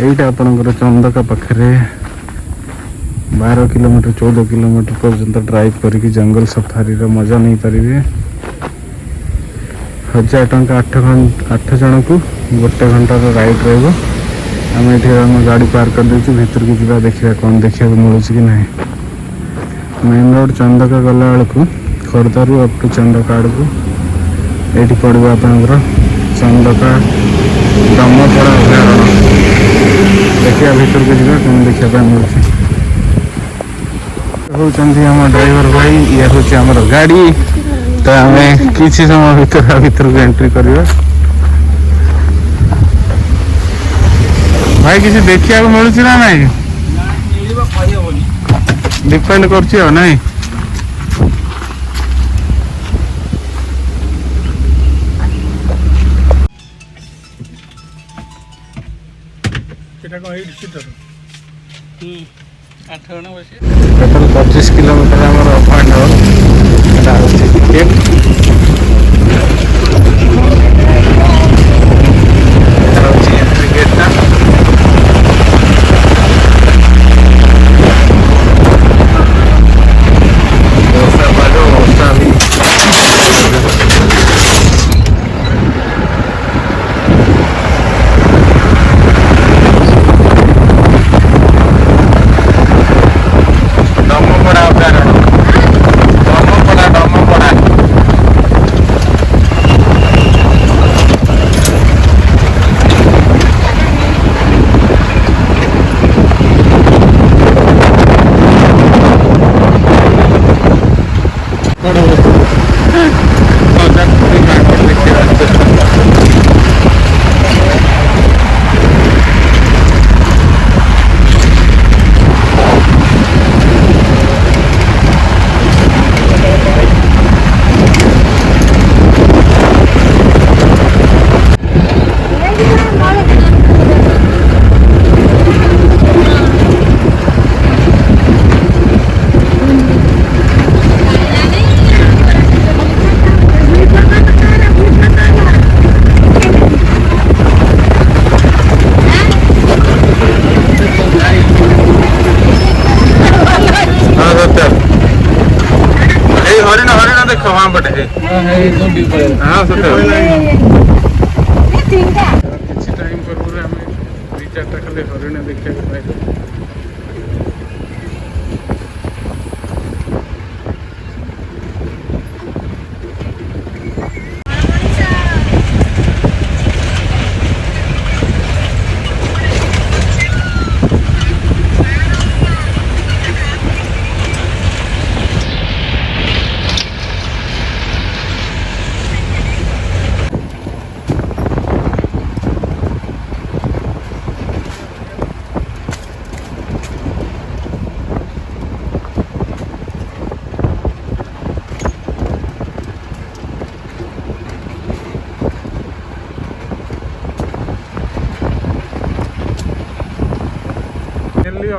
এইটা ଆପଣଙ୍କର ଚନ୍ଦକା ପାଖରେ 12 କିଲୋମିଟର 14 କିଲୋମିଟର ପର୍ଯ୍ୟନ୍ତ ଡ୍ରାଇଭ୍ କରିକି ଜଙ୍ଗଲ ସଫାରିର ମଜା ନେଇପାରିବେ। 1000 ଟଙ୍କା 8 ଜଣକୁ 1 ଘଣ୍ଟାର ରାଇଡ୍ ରହିବ। ଆମେ ଏଠି ଆମ ଗାଡ଼ି ପାର୍କ କରିଦେଇଛୁ, ଭିତରକୁ ଯିବା ଦେଖିବା କ'ଣ ଦେଖିବାକୁ ମିଳୁଛି କି ନାହିଁ। ମେନ୍ ରୋଡ଼ ଚନ୍ଦକା ଗଲା ବେଳକୁ ଖୋର୍ଦ୍ଧାରୁ ଅପ୍ ଟୁ ଚନ୍ଦକା ଆଡ଼କୁ ଏଇଠି ପଡ଼ିବ ଆପଣଙ୍କର ଚନ୍ଦକା ଦମପଡ଼ା ଅଭୟାରଣ୍ୟ। ଦେଖିବା ଭିତରକୁ ଯିବା କ'ଣ ଦେଖିବା ପାଇଁ ମିଳୁଛି। ହେଉଛନ୍ତି ଆମ ଡ୍ରାଇଭର ଭାଇ, ଇଏ ହେଉଛି ଆମର ଗାଡ଼ି। ତ ଆମେ କିଛି ସମୟ ଭିତରକୁ ଏଣ୍ଟ୍ରି କରିବା। ଭାଇ କିଛି ଦେଖିବାକୁ ମିଳୁଛି ନା ନାଇଁ? ଡିପେଣ୍ଡ କରୁଛି ଆଉ ନାଇଁ। ଟୋଟାଲ 25 କିଲୋମିଟର ଆମର ଅପ୍ ଆଣ୍ଡ ଡାଉନ୍। ଏଇଟା ହେଉଛି ଟିକେଟ୍। ଏଇଟା ହେଉଛି ଏଣ୍ଟ୍ରି ଗେଟ୍ଟା। ବର୍ଷା ପାଗ, ବର୍ଷା ବି ଦମପଡ଼ା ଅଭୟାରଣ୍ୟ। ଦମପଡ଼ା ଦେଖ ହଁ ପଟେ ହଁ ସତ। କିଛି ଟାଇମ୍ ପୂର୍ବରୁ ଆମେ 2-4ଟା ଖାଲି ହରିଣ ଦେଖିବାକୁ ପାଇଲୁ।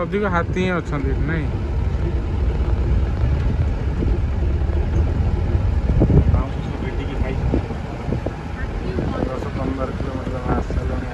ଅଧିକ ହାତୀ ହିଁ ଅଛନ୍ତି ନାଇଁ। 10-15 କିଲୋମିଟର ଆସିସାରିଲାଣି।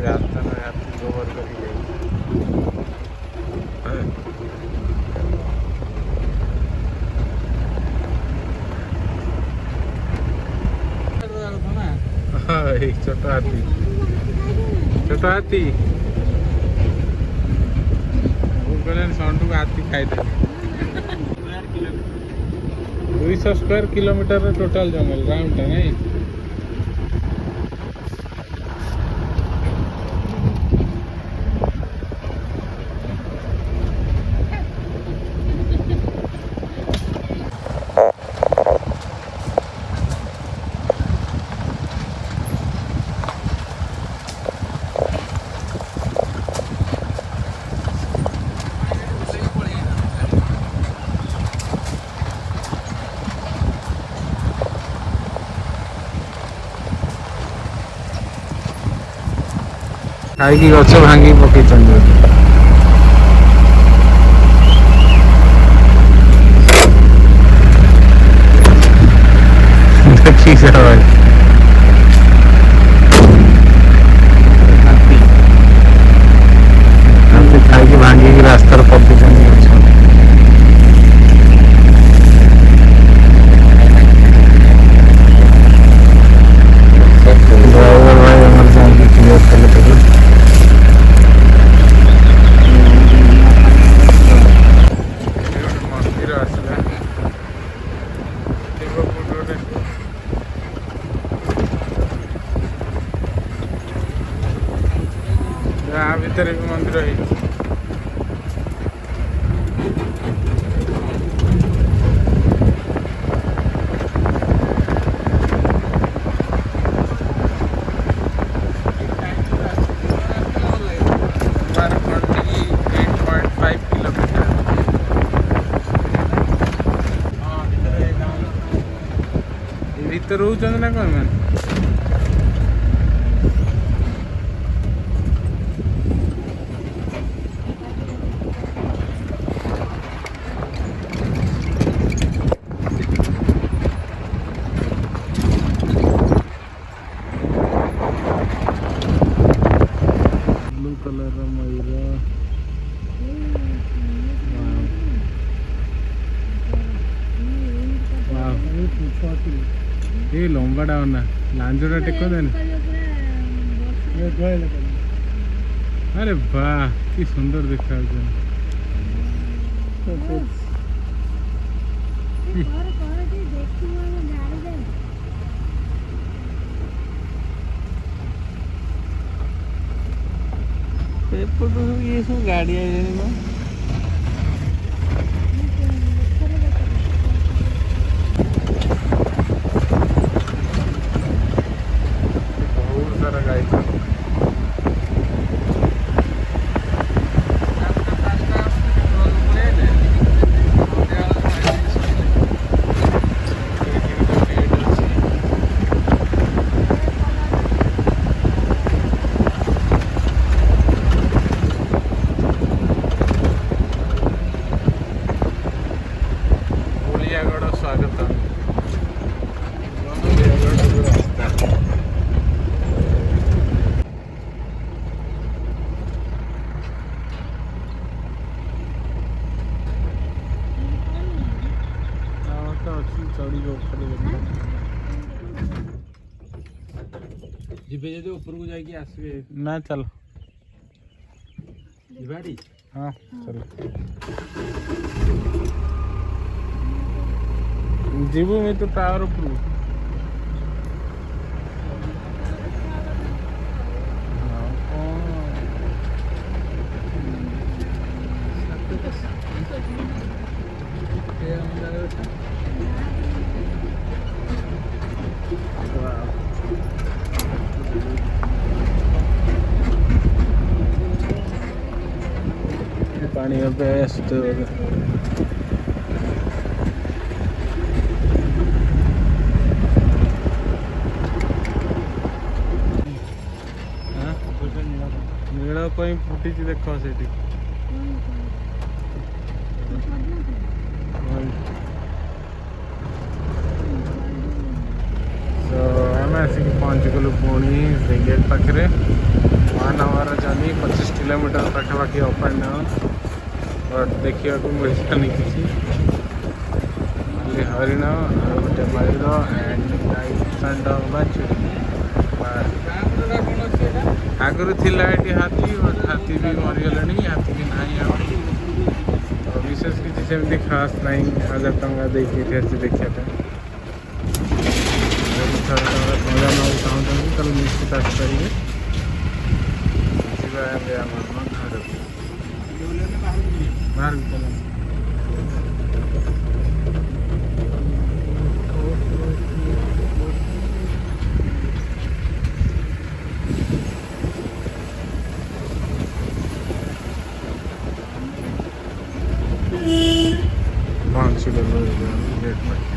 रास्ता में हाथी गोबर करके गई। छोट हाथी, छोट हाथी सौंटू हाथी खाईदे। 200 स्क्वायर किलोमीटर टोटाल जंगल राउंड टा नहीं। ଖାଇକି ଗଛ ଭାଙ୍ଗି ପକେଇଛନ୍ତି। ଦେଖିଛ ଭାଇ ହାତୀ ଖାଇକି ଭାଙ୍ଗିକି ରାସ୍ତାରେ ପକେଇଛନ୍ତି ଗଛ। ଡ୍ରାଇଭର ଭାଇ ଆମର ଯାଇକି କ୍ଲିୟର କଲେ ତାକୁ। ମନ୍ଦିର ଆସିଲା ଥିବ କୋଉଠି ଗୋଟେ। ଗାଁ ଭିତରେ ବି ମନ୍ଦିର ହେଇଛି। ଭିତରେ ରହୁଛନ୍ତି ନା କଣ ମାନେ? ବ୍ଲୁ କଲର ମୟୂର। ଏ ଲମ୍ବାଟା ନା ଲାଞ୍ଜଟା ଟେକ ଦେନି। ଆରେ ବାଃ କି ସୁନ୍ଦର ଦେଖାଯାଉଛି। ଏପଟୁ ଇଏ ସବୁ ଗାଡ଼ି ଆଇଲେଣି ମ। ବହୁତ ସାରା ଗାଈ। ଓଳିଆଗଡ଼ ସ୍ୱାଗତ। चढ़ी ଯିବେ ଯଦି ଉପରକୁ ଯାଇକି ଆସିବେ ନା ଚାଲ ଯିବାଡ଼ି। ହଁ ଚାଲ ଯିବୁ ମୁଁ ତ ଟାୱାର ଉପରକୁ। पानी बेस्ट नील फुटी देख से आम आसिक पहुँची गलु पुणी से गेट पाखे 1 आवर जर्नी 25 किलोमीटर पाखापाखि अप एंड डाउन। बट देखा मिलनी किसी हरिण गोटे मयूर एंड बाछुरी आगुरी थिला ये हाथी हाथी भी मरीगले हाथी भी ना तो विशेष किसी सेमती खास ना 1000 टंका देखिए देखा मजा ना चाहते तो निश्चित आसपारे बाहर चल पहुँच गेट में।